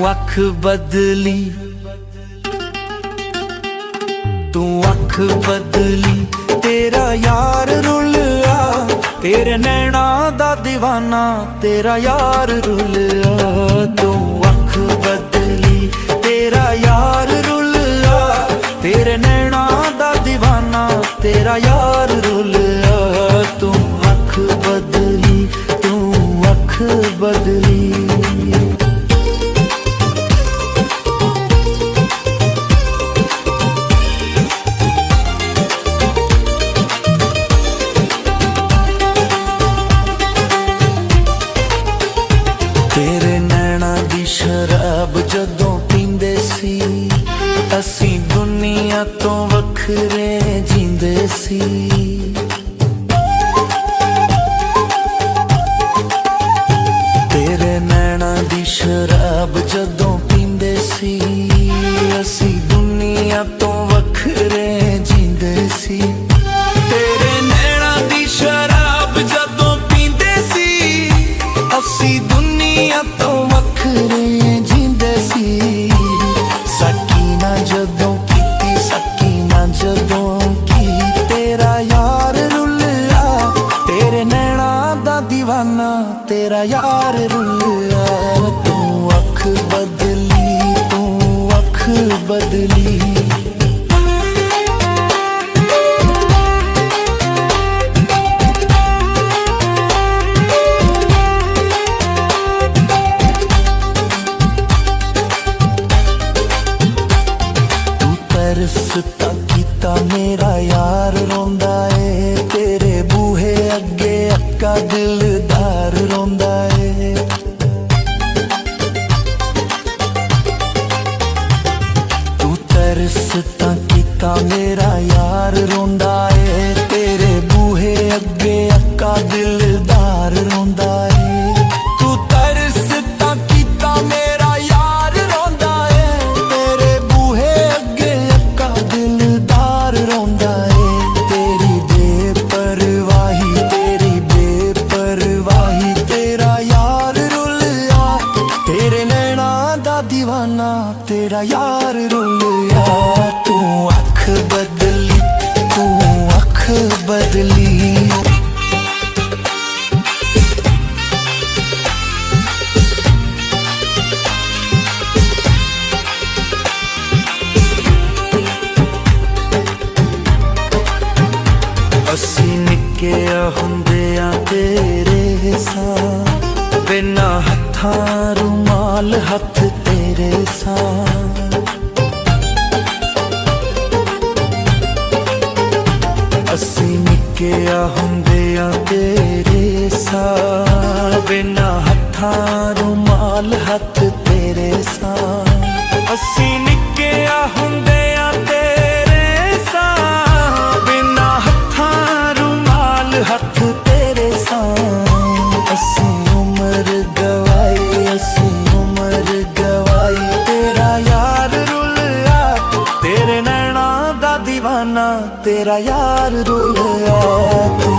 अख बदली, तू अख बदली, तेरा यार रुलिया, तेरे नैना दा दीवाना, तेरा यार रुलिया। तू अख बदली, तेरा यार रुलिया, तेरे नैना दा दीवाना, तेरा यार रुलिया। तू अख बदली, तू अख बदली। तेरे नैना दी शराब जदों पींदे सी, असी दुनिया तो वखरे जींदे सी। तेरे नैना दी शराब जदों पींदे सी, असी दुनिया तो वखरे जींदे सी। तेरे नैना दी शराब जदों पींदे सी, असी दुनिया तो वखरे जींदे सी। सकीना जदों कीती, सकीना जदों की, तेरा यार रुलिया, तेरे नैना दा दीवाना, तेरा यार रुलिया। तू अख बदली, तू अख बदली। तरसता कीता मेरा यार रोंदा है, तेरे बूहे अगे अक्का दिलदार रोंदा है। तू तरसता कीता मेरा यार रोंदा है, तेरे बूहे अगे अक्का दिलदार रोंदा है। तू तरसता कीता मेरा यार रोंदा है, तेरे बूहे अगे अक्का दिलदार रोंदा है। तेरी बेपरवाही, तेरी बेपरवाही, तेरा यार रुलिया, तेरे नैना दा दीवाना, तेरा यार रुलिया। तू अख बदली, तू अख बदली। असी निक्के हुंदियां तेरे सां, बिना हत्थां रुमाल हत्थ तेरे सां। असी निक्के हुंदियां तेरे सां, बिना हत्थां रुमाल हत्थ तेरे सां। असी निक्के हुंदियां तेरे सां, बिना हत्थां रुमाल हत्थ तेरे सां। असी उम्र गवाई, असी उम्र गवाई, तेरा यार रुलिया, तेरे नैना दा दीवाना, तेरा यार रुलिया। तू